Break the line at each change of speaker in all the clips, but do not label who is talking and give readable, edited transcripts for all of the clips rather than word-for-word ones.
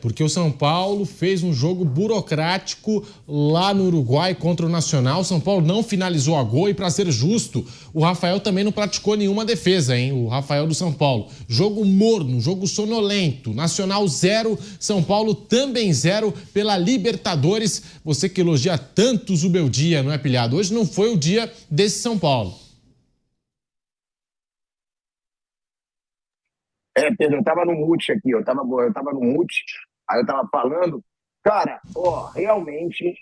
porque o São Paulo fez um jogo burocrático lá no Uruguai contra o Nacional. O São Paulo não finalizou a gol e, para ser justo, o Rafael também não praticou nenhuma defesa, hein? O Rafael do São Paulo. Jogo morno, jogo sonolento. Nacional 0, São Paulo também 0 pela Libertadores. Você que elogia tanto o Zubeldia, não é, pilhado? Hoje não foi o dia desse São Paulo.
Pedro, eu tava no mute aqui, eu tava no mute, aí eu tava falando, cara, realmente,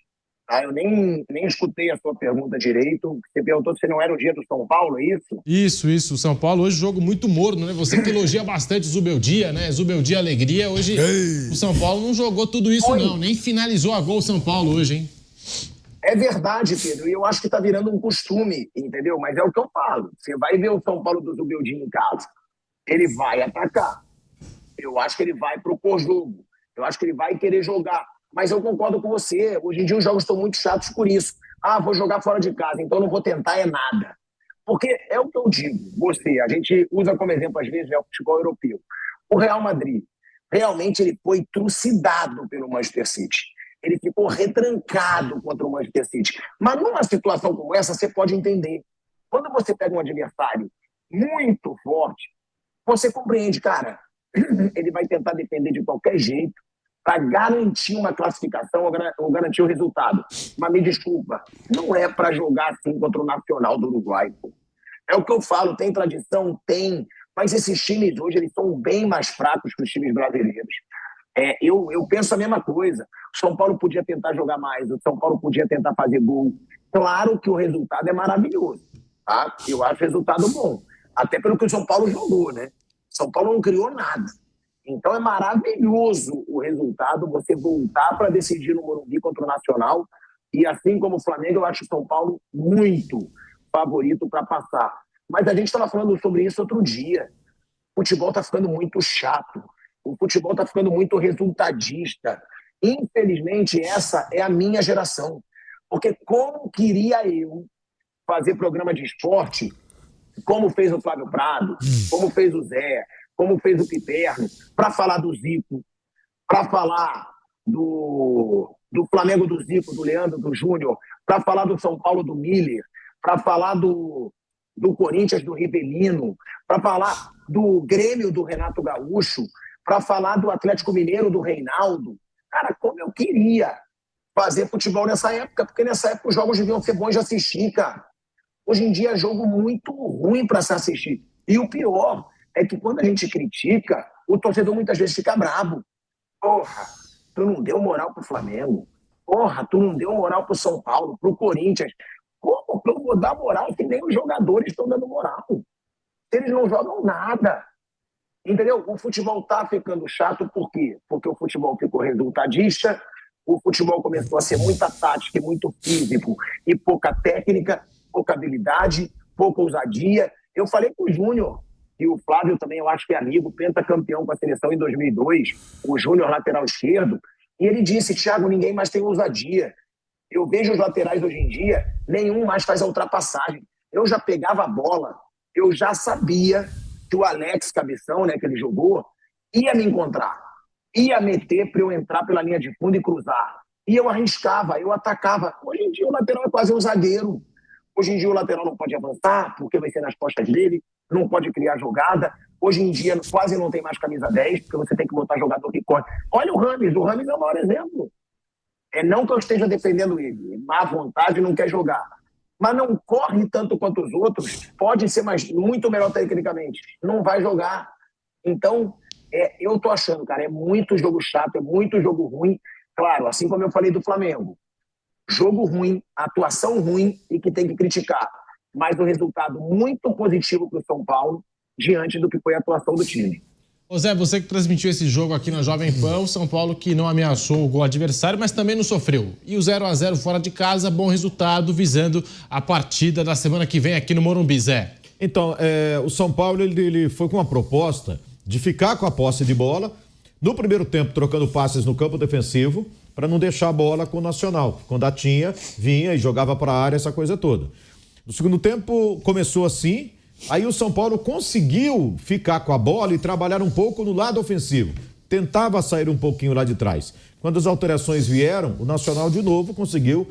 eu nem escutei a sua pergunta direito, você perguntou se não era o dia do São Paulo, é isso?
Isso, o São Paulo hoje jogo muito morno, né? Você que elogia bastante o Zubeldia, né? Zubeldia Alegria, hoje o São Paulo não jogou tudo isso não, nem finalizou a gol o São Paulo hoje, hein?
É verdade, Pedro, e eu acho que tá virando um costume, entendeu? Mas é o que eu falo, você vai ver o São Paulo do Zubeldia em casa, ele vai atacar. Eu acho que ele vai propor jogo. Eu acho que ele vai querer jogar. Mas eu concordo com você. Hoje em dia os jogos estão muito chatos por isso. Vou jogar fora de casa, então não vou tentar nada. Porque é o que eu digo. A gente usa como exemplo às vezes o futebol europeu. O Real Madrid, realmente ele foi trucidado pelo Manchester City. Ele ficou retrancado contra o Manchester City. Mas numa situação como essa, você pode entender. Quando você pega um adversário muito forte, você compreende, cara, ele vai tentar defender de qualquer jeito para garantir uma classificação ou garantir o resultado. Mas me desculpa, não é para jogar assim contra o Nacional do Uruguai. Pô. É o que eu falo, tem tradição? Tem. Mas esses times hoje eles são bem mais fracos que os times brasileiros. Eu penso a mesma coisa. O São Paulo podia tentar jogar mais, o São Paulo podia tentar fazer gol. Claro que o resultado é maravilhoso. Tá? Eu acho o resultado bom. Até pelo que o São Paulo jogou, né? São Paulo não criou nada. Então é maravilhoso o resultado, você voltar para decidir no Morumbi contra o Nacional. E assim como o Flamengo, eu acho o São Paulo muito favorito para passar. Mas a gente estava falando sobre isso outro dia. O futebol está ficando muito chato. O futebol está ficando muito resultadista. Infelizmente, essa é a minha geração. Porque como queria eu fazer programa de esporte como fez o Flávio Prado, como fez o Zé, como fez o Piperno, para falar do Zico, para falar do Flamengo do Zico, do Leandro, do Júnior, para falar do São Paulo do Miller, para falar do Corinthians do Rivelino, para falar do Grêmio do Renato Gaúcho, para falar do Atlético Mineiro do Reinaldo. Cara, como eu queria fazer futebol nessa época, porque nessa época os jogos deviam ser bons de assistir, cara. Hoje em dia é jogo muito ruim para se assistir. E o pior é que quando a gente critica, o torcedor muitas vezes fica bravo. Porra, tu não deu moral pro Flamengo. Porra, tu não deu moral pro São Paulo, pro Corinthians. Como que eu vou dar moral se nem os jogadores estão dando moral? Eles não jogam nada. Entendeu? O futebol tá ficando chato por quê? Porque o futebol ficou resultadista, o futebol começou a ser muita tática e muito físico e pouca técnica, pouca habilidade, pouca ousadia. Eu falei com o Júnior, e o Flávio também eu acho que é amigo, pentacampeão com a seleção em 2002, o Júnior lateral esquerdo, e ele disse, Thiago, ninguém mais tem ousadia. Eu vejo os laterais hoje em dia, nenhum mais faz a ultrapassagem. Eu já pegava a bola, eu já sabia que o Alex Cabeção, né, que ele jogou, ia me encontrar, ia meter para eu entrar pela linha de fundo e cruzar. E eu arriscava, eu atacava. Hoje em dia o lateral é quase um zagueiro. Hoje em dia o lateral não pode avançar, porque vai ser nas costas dele, não pode criar jogada. Hoje em dia quase não tem mais camisa 10, porque você tem que botar jogador que corre. Olha o Rames é o maior exemplo. Não que eu esteja defendendo ele, má vontade, não quer jogar. Mas não corre tanto quanto os outros, pode ser muito melhor tecnicamente, não vai jogar. Então, eu tô achando, cara, é muito jogo chato, é muito jogo ruim. Claro, assim como eu falei do Flamengo. Jogo ruim, atuação ruim e que tem que criticar. Mas o resultado muito positivo para o São Paulo diante do que foi a atuação do time.
Ô Zé, você que transmitiu esse jogo aqui na Jovem Pan, o São Paulo que não ameaçou o gol adversário, mas também não sofreu. E o 0-0 fora de casa, bom resultado, visando a partida da semana que vem aqui no Morumbi, Zé.
Então, o São Paulo ele foi com uma proposta de ficar com a posse de bola, no primeiro tempo trocando passes no campo defensivo, para não deixar a bola com o Nacional. Quando a tinha, vinha e jogava para a área, essa coisa toda. No segundo tempo começou assim, aí o São Paulo conseguiu ficar com a bola e trabalhar um pouco no lado ofensivo. tentava sair um pouquinho lá de trás. Quando as alterações vieram, o Nacional de novo conseguiu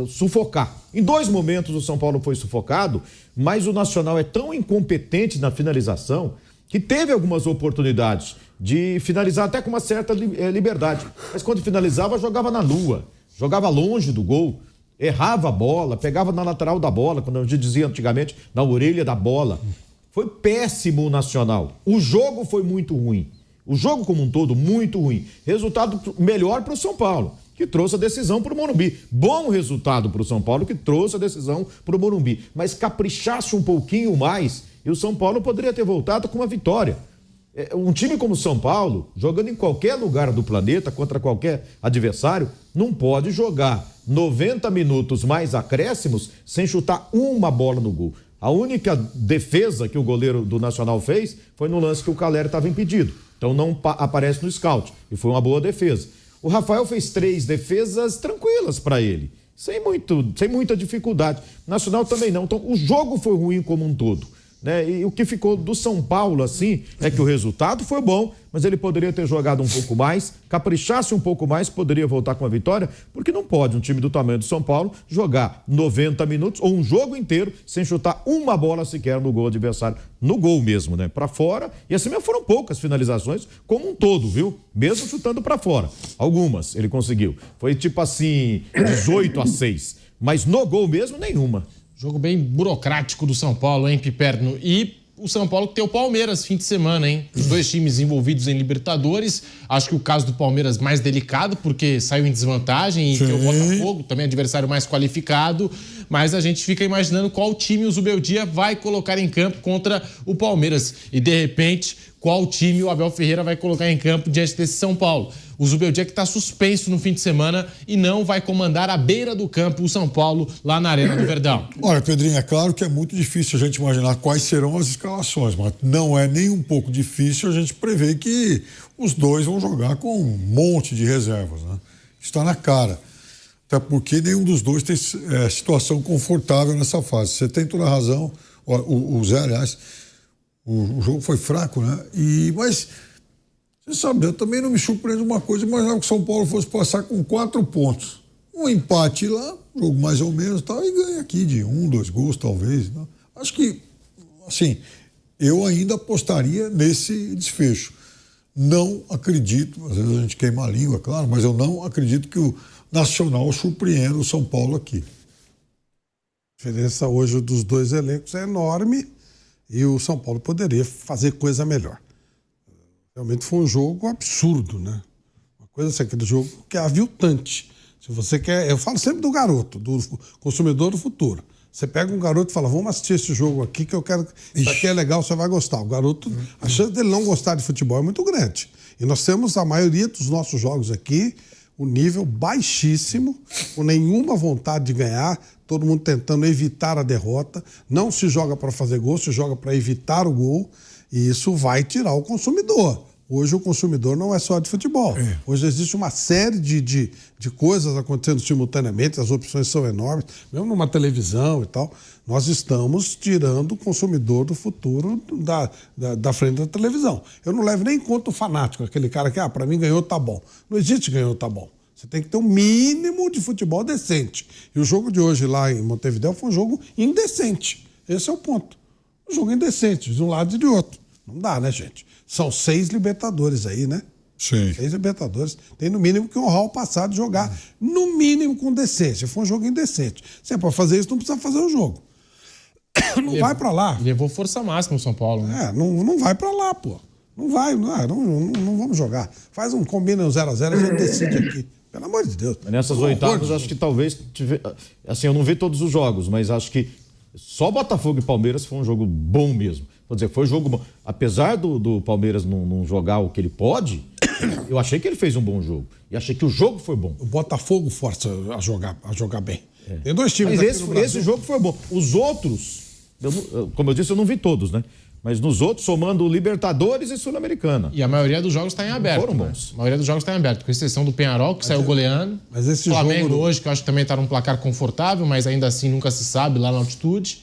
sufocar. Em 2 momentos o São Paulo foi sufocado, mas o Nacional é tão incompetente na finalização que teve algumas oportunidades de finalizar até com uma certa liberdade. Mas quando finalizava, jogava na lua, jogava longe do gol, errava a bola, pegava na lateral da bola, como a gente dizia antigamente, na orelha da bola. Foi péssimo o Nacional. O jogo foi muito ruim. O jogo como um todo, muito ruim. Resultado melhor para o São Paulo, que trouxe a decisão para o Morumbi. Bom resultado para o São Paulo, que trouxe a decisão para o Morumbi. Mas caprichasse um pouquinho mais e o São Paulo poderia ter voltado com uma vitória. Um time como o São Paulo, jogando em qualquer lugar do planeta, contra qualquer adversário, não pode jogar 90 minutos mais acréscimos sem chutar uma bola no gol. A única defesa que o goleiro do Nacional fez foi no lance que o Calleri estava impedido. Então não aparece no scout. E foi uma boa defesa. O Rafael fez 3 defesas tranquilas para ele. Sem muita dificuldade. O Nacional também não. Então o jogo foi ruim como um todo. Né? E o que ficou do São Paulo, assim, é que o resultado foi bom, mas ele poderia ter jogado um pouco mais, caprichasse um pouco mais, poderia voltar com a vitória, porque não pode um time do tamanho do São Paulo jogar 90 minutos ou um jogo inteiro sem chutar uma bola sequer no gol adversário, no gol mesmo, né? Para fora, e assim mesmo foram poucas finalizações como um todo, viu? Mesmo chutando para fora. Algumas ele conseguiu. Foi tipo assim, 18-6, mas no gol mesmo nenhuma.
Jogo bem burocrático do São Paulo, hein, Piperno? E o São Paulo que tem o Palmeiras fim de semana, hein? Os 2 times envolvidos em Libertadores. Acho que o caso do Palmeiras mais delicado, porque saiu em desvantagem e tem o Botafogo, também adversário mais qualificado. Mas a gente fica imaginando qual time o Zubeldia vai colocar em campo contra o Palmeiras. E, de repente, qual time o Abel Ferreira vai colocar em campo diante desse São Paulo. O Zubeldia que está suspenso no fim de semana e não vai comandar à beira do campo o São Paulo lá na Arena do Verdão.
Olha, Pedrinho, é claro que é muito difícil a gente imaginar quais serão as escalações, mas não é nem um pouco difícil a gente prever que os dois vão jogar com um monte de reservas, né? Está na cara. Até porque nenhum dos dois tem situação confortável nessa fase. Você tem toda a razão. O Zé, aliás, o jogo foi fraco, né? Mas, você sabe, eu também não me surpreendo uma coisa, imaginava que o São Paulo fosse passar com 4 pontos. Um empate lá, jogo mais ou menos, tal, e ganha aqui de 1, 2 gols, talvez. Né? Acho que, assim, eu ainda apostaria nesse desfecho. Não acredito, às vezes a gente queima a língua, claro, mas eu não acredito que o Nacional surpreenda o São Paulo aqui.
A diferença hoje dos 2 elencos é enorme e o São Paulo poderia fazer coisa melhor. Realmente foi um jogo absurdo, né? Uma coisa assim, aquele jogo que é aviltante. Se você quer... Eu falo sempre do garoto, do consumidor do futuro. Você pega um garoto e fala, vamos assistir esse jogo aqui que eu quero... Isso aqui é legal, você vai gostar. O garoto, a chance dele não gostar de futebol é muito grande. E nós temos a maioria dos nossos jogos aqui, o nível baixíssimo, com nenhuma vontade de ganhar, todo mundo tentando evitar a derrota. Não se joga para fazer gol, se joga para evitar o gol. E isso vai tirar o consumidor. Hoje o consumidor não é só de futebol. Hoje existe uma série de coisas acontecendo simultaneamente, as opções são enormes, mesmo numa televisão e tal. Nós estamos tirando o consumidor do futuro da frente da televisão. Eu não levo nem em conta o fanático, aquele cara que, para mim ganhou, tá bom. Não existe ganhou, tá bom. Você tem que ter um mínimo de futebol decente. E o jogo de hoje lá em Montevidéu foi um jogo indecente. Esse é o ponto. Um jogo indecente, de um lado e de outro. Não dá, né, gente? São 6 Libertadores aí, né?
Sim.
6 Libertadores. Tem no mínimo que honrar o passado e jogar, no mínimo com decência. Foi um jogo indecente. Se é pra fazer isso, não precisa fazer o jogo. Não vai pra lá.
Levou força máxima o São Paulo, né?
Não vai pra lá, pô. Não vai, não vamos jogar. Faz um combina um 0x0 e a gente decide aqui. Pelo amor de Deus.
Nessas oitavas, acho que talvez... Assim, eu não vi todos os jogos, mas acho que só Botafogo e Palmeiras foi um jogo bom mesmo. Vou dizer, foi um jogo bom. Apesar do Palmeiras não jogar o que ele pode, eu achei que ele fez um bom jogo. E achei que o jogo foi bom.
O Botafogo força a jogar bem. Tem 2 times
mas
aqui no Brasil.
Esse jogo foi bom. Os outros, como eu disse, eu não vi todos, né? Mas nos outros, somando Libertadores e Sul-Americana.
E a maioria dos jogos está em aberto.
Foram bons.
A maioria dos jogos está em aberto, com exceção do Peñarol, que saiu goleando.
Mas esse
Flamengo
jogo
hoje, que eu acho que também está num placar confortável, mas ainda assim nunca se sabe lá na altitude.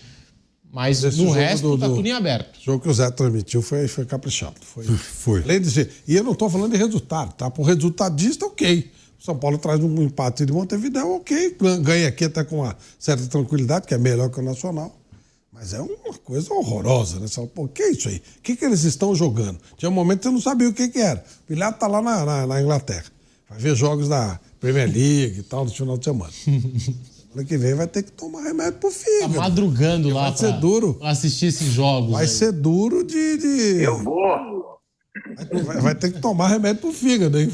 Mas
Esse
no
jogo
resto tá tudo em aberto.
O jogo que o Zé transmitiu foi caprichado. Foi. Além de dizer, e eu não estou falando de resultado, tá? Para o resultadista, ok. O São Paulo traz um empate de Montevidéu, ok. Ganha aqui até com uma certa tranquilidade, que é melhor que o Nacional. Mas é uma coisa horrorosa, né? Você fala, pô, que é isso aí? O que eles estão jogando? Tinha um momento que você não sabia o que era. O Pilhado tá lá na Inglaterra. Vai ver jogos da Premier League e tal no final de semana. Semana que vem vai ter que tomar remédio pro
Tá
fígado.
madrugando lá
Vai ser duro.
pra assistir esses jogos.
Vai
aí.
ser duro de...
Eu vou.
Vai ter que tomar remédio pro fígado, hein?